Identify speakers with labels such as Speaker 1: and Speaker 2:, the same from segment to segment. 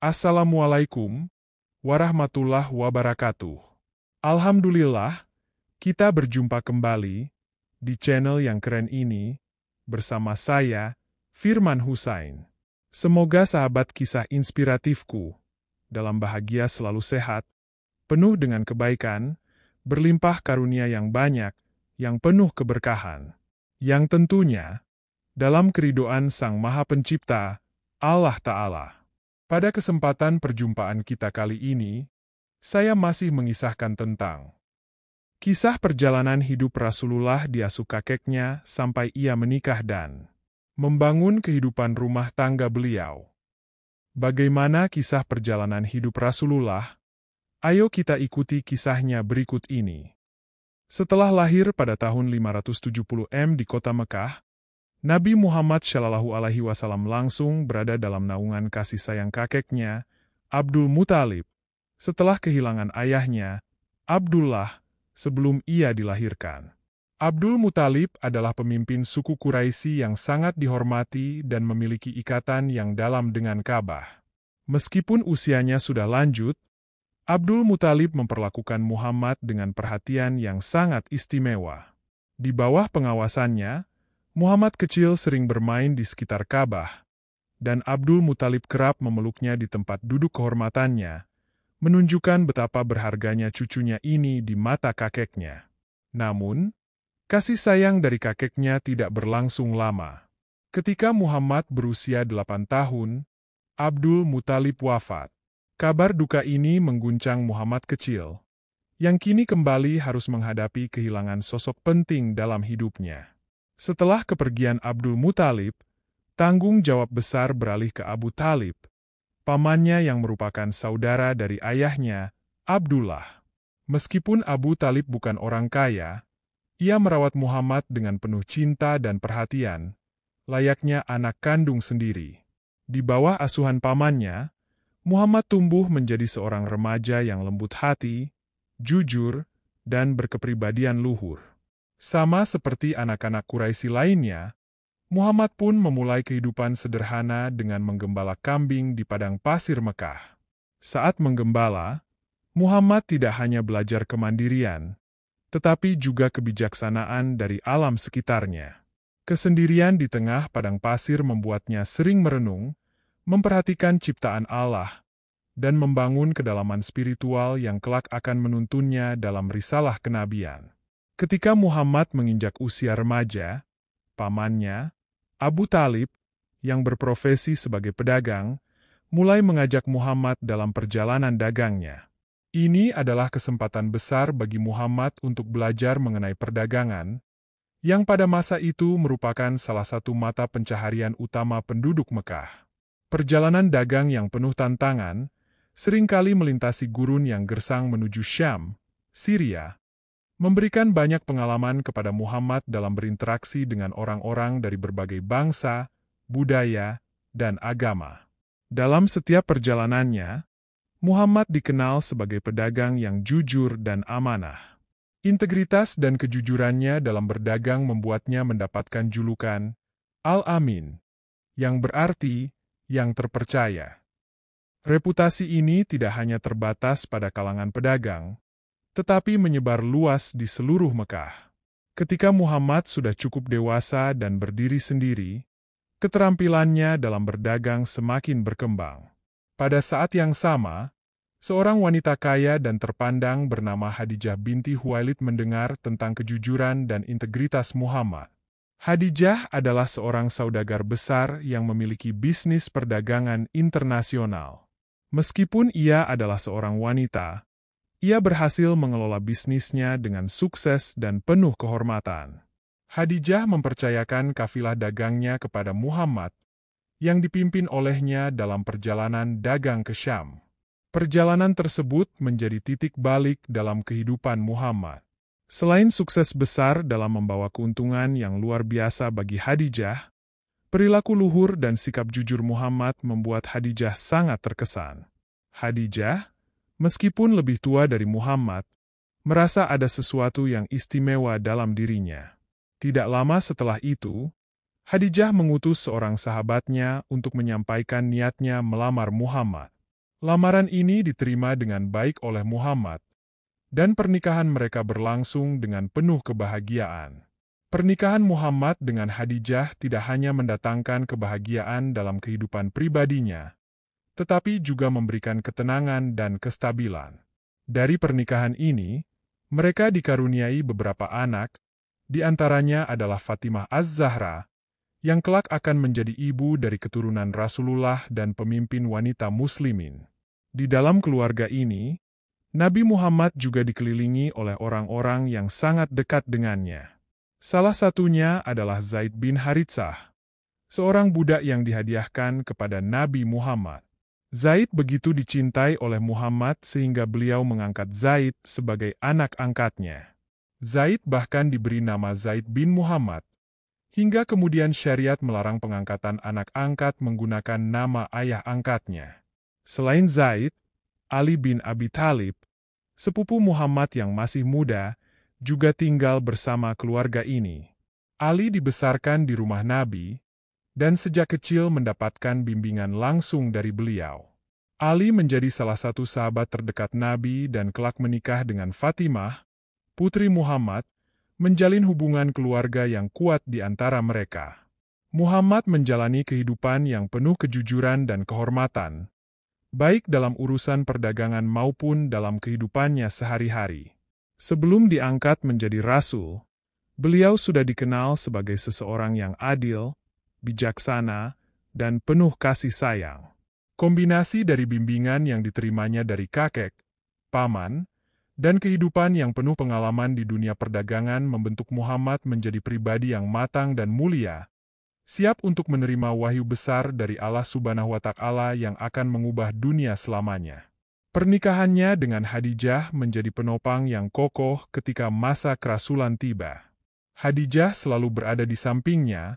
Speaker 1: Assalamualaikum warahmatullahi wabarakatuh. Alhamdulillah, kita berjumpa kembali di channel yang keren ini bersama saya, Firman Husain. Semoga sahabat kisah inspiratifku dalam bahagia selalu sehat, penuh dengan kebaikan, berlimpah karunia yang banyak, yang penuh keberkahan. Yang tentunya dalam keridhaan Sang Maha Pencipta, Allah Ta'ala. Pada kesempatan perjumpaan kita kali ini, saya masih mengisahkan tentang kisah perjalanan hidup Rasulullah diasuh kakeknya sampai ia menikah dan membangun kehidupan rumah tangga beliau. Bagaimana kisah perjalanan hidup Rasulullah? Ayo kita ikuti kisahnya berikut ini. Setelah lahir pada tahun 570 di kota Mekah, Nabi Muhammad SAW langsung berada dalam naungan kasih sayang kakeknya, Abdul Muthalib, setelah kehilangan ayahnya, Abdullah, sebelum ia dilahirkan. Abdul Muthalib adalah pemimpin suku Quraisy yang sangat dihormati dan memiliki ikatan yang dalam dengan Ka'bah. Meskipun usianya sudah lanjut, Abdul Muthalib memperlakukan Muhammad dengan perhatian yang sangat istimewa. Di bawah pengawasannya, Muhammad kecil sering bermain di sekitar Ka'bah, dan Abdul Muthalib kerap memeluknya di tempat duduk kehormatannya, menunjukkan betapa berharganya cucunya ini di mata kakeknya. Namun, kasih sayang dari kakeknya tidak berlangsung lama. Ketika Muhammad berusia 8 tahun, Abdul Muthalib wafat. Kabar duka ini mengguncang Muhammad kecil, yang kini kembali harus menghadapi kehilangan sosok penting dalam hidupnya. Setelah kepergian Abdul Muthalib, tanggung jawab besar beralih ke Abu Thalib, pamannya yang merupakan saudara dari ayahnya, Abdullah. Meskipun Abu Thalib bukan orang kaya, ia merawat Muhammad dengan penuh cinta dan perhatian, layaknya anak kandung sendiri. Di bawah asuhan pamannya, Muhammad tumbuh menjadi seorang remaja yang lembut hati, jujur, dan berkepribadian luhur. Sama seperti anak-anak Quraisy lainnya, Muhammad pun memulai kehidupan sederhana dengan menggembala kambing di padang pasir Mekah. Saat menggembala, Muhammad tidak hanya belajar kemandirian, tetapi juga kebijaksanaan dari alam sekitarnya. Kesendirian di tengah padang pasir membuatnya sering merenung, memperhatikan ciptaan Allah, dan membangun kedalaman spiritual yang kelak akan menuntunnya dalam risalah kenabian. Ketika Muhammad menginjak usia remaja, pamannya, Abu Thalib, yang berprofesi sebagai pedagang, mulai mengajak Muhammad dalam perjalanan dagangnya. Ini adalah kesempatan besar bagi Muhammad untuk belajar mengenai perdagangan, yang pada masa itu merupakan salah satu mata pencaharian utama penduduk Mekah. Perjalanan dagang yang penuh tantangan, seringkali melintasi gurun yang gersang menuju Syam, Syria, memberikan banyak pengalaman kepada Muhammad dalam berinteraksi dengan orang-orang dari berbagai bangsa, budaya, dan agama. Dalam setiap perjalanannya, Muhammad dikenal sebagai pedagang yang jujur dan amanah. Integritas dan kejujurannya dalam berdagang membuatnya mendapatkan julukan Al-Amin, yang berarti yang terpercaya. Reputasi ini tidak hanya terbatas pada kalangan pedagang, tetapi menyebar luas di seluruh Mekah. Ketika Muhammad sudah cukup dewasa dan berdiri sendiri, keterampilannya dalam berdagang semakin berkembang. Pada saat yang sama, seorang wanita kaya dan terpandang bernama Khadijah binti Khuwailid mendengar tentang kejujuran dan integritas Muhammad. Khadijah adalah seorang saudagar besar yang memiliki bisnis perdagangan internasional. Meskipun ia adalah seorang wanita, ia berhasil mengelola bisnisnya dengan sukses dan penuh kehormatan. Khadijah mempercayakan kafilah dagangnya kepada Muhammad, yang dipimpin olehnya dalam perjalanan dagang ke Syam. Perjalanan tersebut menjadi titik balik dalam kehidupan Muhammad. Selain sukses besar dalam membawa keuntungan yang luar biasa bagi Khadijah, perilaku luhur dan sikap jujur Muhammad membuat Khadijah sangat terkesan. Khadijah, meskipun lebih tua dari Muhammad, merasa ada sesuatu yang istimewa dalam dirinya. Tidak lama setelah itu, Khadijah mengutus seorang sahabatnya untuk menyampaikan niatnya melamar Muhammad. Lamaran ini diterima dengan baik oleh Muhammad, dan pernikahan mereka berlangsung dengan penuh kebahagiaan. Pernikahan Muhammad dengan Khadijah tidak hanya mendatangkan kebahagiaan dalam kehidupan pribadinya, tetapi juga memberikan ketenangan dan kestabilan. Dari pernikahan ini, mereka dikaruniai beberapa anak, di antaranya adalah Fatimah Az-Zahra, yang kelak akan menjadi ibu dari keturunan Rasulullah dan pemimpin wanita muslimin. Di dalam keluarga ini, Nabi Muhammad juga dikelilingi oleh orang-orang yang sangat dekat dengannya. Salah satunya adalah Zaid bin Haritsah, seorang budak yang dihadiahkan kepada Nabi Muhammad. Zaid begitu dicintai oleh Muhammad sehingga beliau mengangkat Zaid sebagai anak angkatnya. Zaid bahkan diberi nama Zaid bin Muhammad, hingga kemudian syariat melarang pengangkatan anak angkat menggunakan nama ayah angkatnya. Selain Zaid, Ali bin Abi Thalib, sepupu Muhammad yang masih muda, juga tinggal bersama keluarga ini. Ali dibesarkan di rumah Nabi, dan sejak kecil mendapatkan bimbingan langsung dari beliau. Ali menjadi salah satu sahabat terdekat Nabi dan kelak menikah dengan Fatimah, putri Muhammad, menjalin hubungan keluarga yang kuat di antara mereka. Muhammad menjalani kehidupan yang penuh kejujuran dan kehormatan, baik dalam urusan perdagangan maupun dalam kehidupannya sehari-hari. Sebelum diangkat menjadi rasul, beliau sudah dikenal sebagai seseorang yang adil, bijaksana, dan penuh kasih sayang. Kombinasi dari bimbingan yang diterimanya dari kakek, paman, dan kehidupan yang penuh pengalaman di dunia perdagangan membentuk Muhammad menjadi pribadi yang matang dan mulia, siap untuk menerima wahyu besar dari Allah Subhanahu wa Ta'ala yang akan mengubah dunia selamanya. Pernikahannya dengan Khadijah menjadi penopang yang kokoh ketika masa kerasulan tiba. Khadijah selalu berada di sampingnya,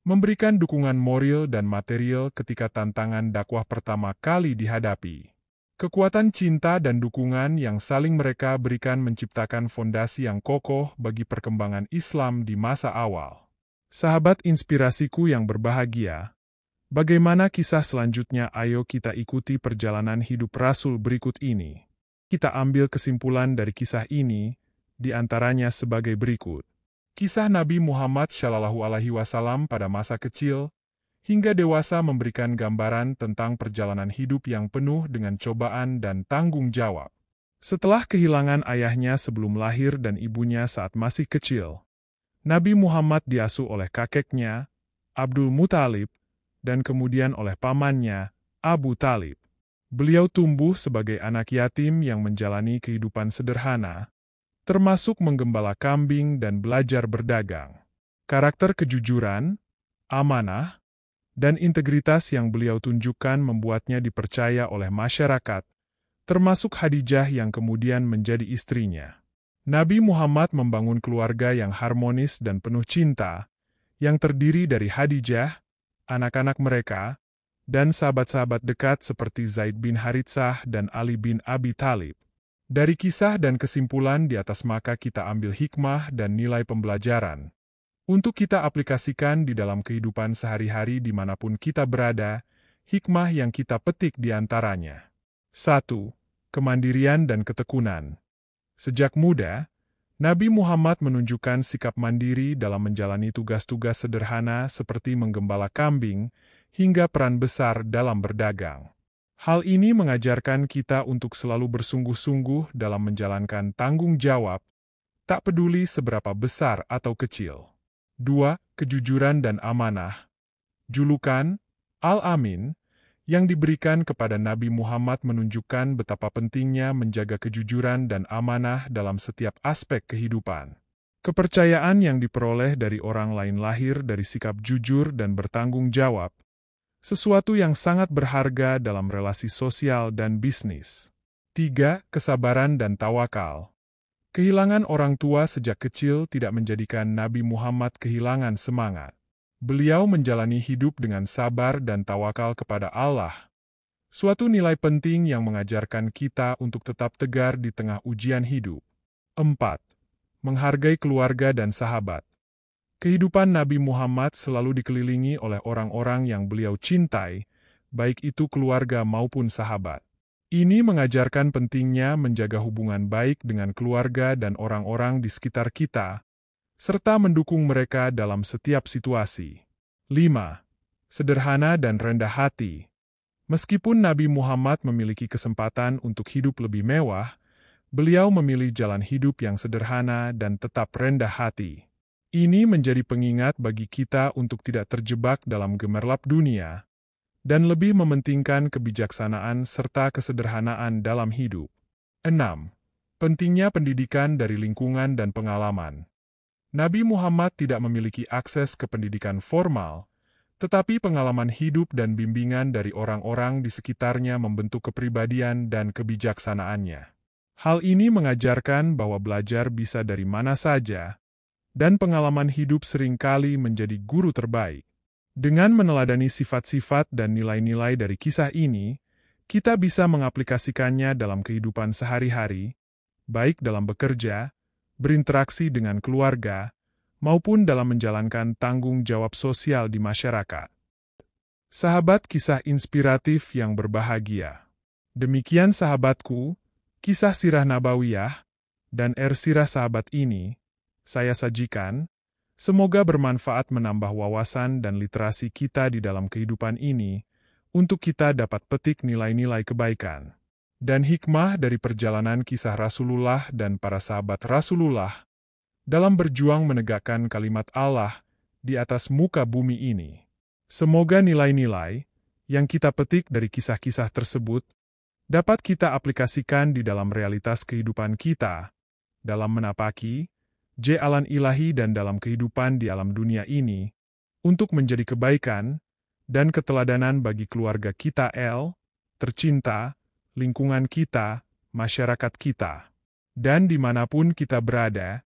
Speaker 1: memberikan dukungan moral dan material ketika tantangan dakwah pertama kali dihadapi. Kekuatan cinta dan dukungan yang saling mereka berikan menciptakan fondasi yang kokoh bagi perkembangan Islam di masa awal. Sahabat inspirasiku yang berbahagia, bagaimana kisah selanjutnya? Ayo kita ikuti perjalanan hidup Rasul berikut ini. Kita ambil kesimpulan dari kisah ini, di antaranya sebagai berikut. Kisah Nabi Muhammad SAW pada masa kecil, hingga dewasa memberikan gambaran tentang perjalanan hidup yang penuh dengan cobaan dan tanggung jawab. Setelah kehilangan ayahnya sebelum lahir dan ibunya saat masih kecil, Nabi Muhammad diasuh oleh kakeknya, Abdul Muthalib, dan kemudian oleh pamannya, Abu Talib. Beliau tumbuh sebagai anak yatim yang menjalani kehidupan sederhana, termasuk menggembala kambing dan belajar berdagang. Karakter kejujuran, amanah, dan integritas yang beliau tunjukkan membuatnya dipercaya oleh masyarakat, termasuk Khadijah yang kemudian menjadi istrinya. Nabi Muhammad membangun keluarga yang harmonis dan penuh cinta, yang terdiri dari Khadijah, anak-anak mereka, dan sahabat-sahabat dekat seperti Zaid bin Haritsah dan Ali bin Abi Thalib. Dari kisah dan kesimpulan di atas maka kita ambil hikmah dan nilai pembelajaran untuk kita aplikasikan di dalam kehidupan sehari-hari dimanapun kita berada. Hikmah yang kita petik di antaranya. 1. Kemandirian dan ketekunan. Sejak muda, Nabi Muhammad menunjukkan sikap mandiri dalam menjalani tugas-tugas sederhana seperti menggembala kambing, hingga peran besar dalam berdagang. Hal ini mengajarkan kita untuk selalu bersungguh-sungguh dalam menjalankan tanggung jawab, tak peduli seberapa besar atau kecil. 2. Kejujuran dan amanah. Julukan Al-Amin yang diberikan kepada Nabi Muhammad menunjukkan betapa pentingnya menjaga kejujuran dan amanah dalam setiap aspek kehidupan. Kepercayaan yang diperoleh dari orang lain lahir dari sikap jujur dan bertanggung jawab, sesuatu yang sangat berharga dalam relasi sosial dan bisnis. 3. Kesabaran dan tawakal. Kehilangan orang tua sejak kecil tidak menjadikan Nabi Muhammad kehilangan semangat. Beliau menjalani hidup dengan sabar dan tawakal kepada Allah. Suatu nilai penting yang mengajarkan kita untuk tetap tegar di tengah ujian hidup. 4. Menghargai keluarga dan sahabat. Kehidupan Nabi Muhammad selalu dikelilingi oleh orang-orang yang beliau cintai, baik itu keluarga maupun sahabat. Ini mengajarkan pentingnya menjaga hubungan baik dengan keluarga dan orang-orang di sekitar kita, serta mendukung mereka dalam setiap situasi. 5. Sederhana dan rendah hati. Meskipun Nabi Muhammad memiliki kesempatan untuk hidup lebih mewah, beliau memilih jalan hidup yang sederhana dan tetap rendah hati. Ini menjadi pengingat bagi kita untuk tidak terjebak dalam gemerlap dunia, dan lebih mementingkan kebijaksanaan serta kesederhanaan dalam hidup. 6. Pentingnya pendidikan dari lingkungan dan pengalaman. Nabi Muhammad tidak memiliki akses ke pendidikan formal, tetapi pengalaman hidup dan bimbingan dari orang-orang di sekitarnya membentuk kepribadian dan kebijaksanaannya. Hal ini mengajarkan bahwa belajar bisa dari mana saja, dan pengalaman hidup seringkali menjadi guru terbaik. Dengan meneladani sifat-sifat dan nilai-nilai dari kisah ini, kita bisa mengaplikasikannya dalam kehidupan sehari-hari, baik dalam bekerja, berinteraksi dengan keluarga, maupun dalam menjalankan tanggung jawab sosial di masyarakat. Sahabat kisah inspiratif yang berbahagia. Demikian sahabatku, kisah sirah nabawiyah, dan sirah sahabat ini, saya sajikan. Semoga bermanfaat menambah wawasan dan literasi kita di dalam kehidupan ini, untuk kita dapat petik nilai-nilai kebaikan dan hikmah dari perjalanan kisah Rasulullah dan para sahabat Rasulullah dalam berjuang menegakkan kalimat Allah di atas muka bumi ini. Semoga nilai-nilai yang kita petik dari kisah-kisah tersebut dapat kita aplikasikan di dalam realitas kehidupan kita, dalam menapaki jalan ilahi dan dalam kehidupan di alam dunia ini, untuk menjadi kebaikan dan keteladanan bagi keluarga kita tercinta, lingkungan kita, masyarakat kita, dan dimanapun kita berada,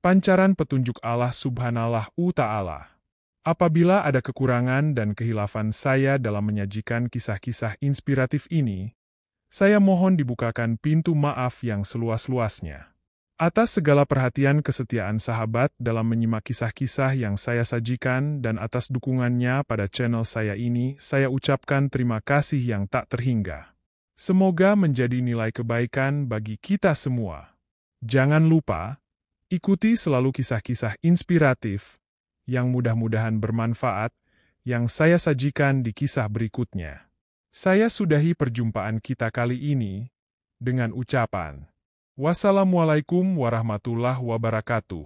Speaker 1: pancaran petunjuk Allah Subhanahu wa Ta'ala. Apabila ada kekurangan dan kehilafan saya dalam menyajikan kisah-kisah inspiratif ini, saya mohon dibukakan pintu maaf yang seluas-luasnya. Atas segala perhatian kesetiaan sahabat dalam menyimak kisah-kisah yang saya sajikan dan atas dukungannya pada channel saya ini, saya ucapkan terima kasih yang tak terhingga. Semoga menjadi nilai kebaikan bagi kita semua. Jangan lupa, ikuti selalu kisah-kisah inspiratif, yang mudah-mudahan bermanfaat, yang saya sajikan di kisah berikutnya. Saya sudahi perjumpaan kita kali ini, dengan ucapan, wassalamualaikum warahmatullahi wabarakatuh.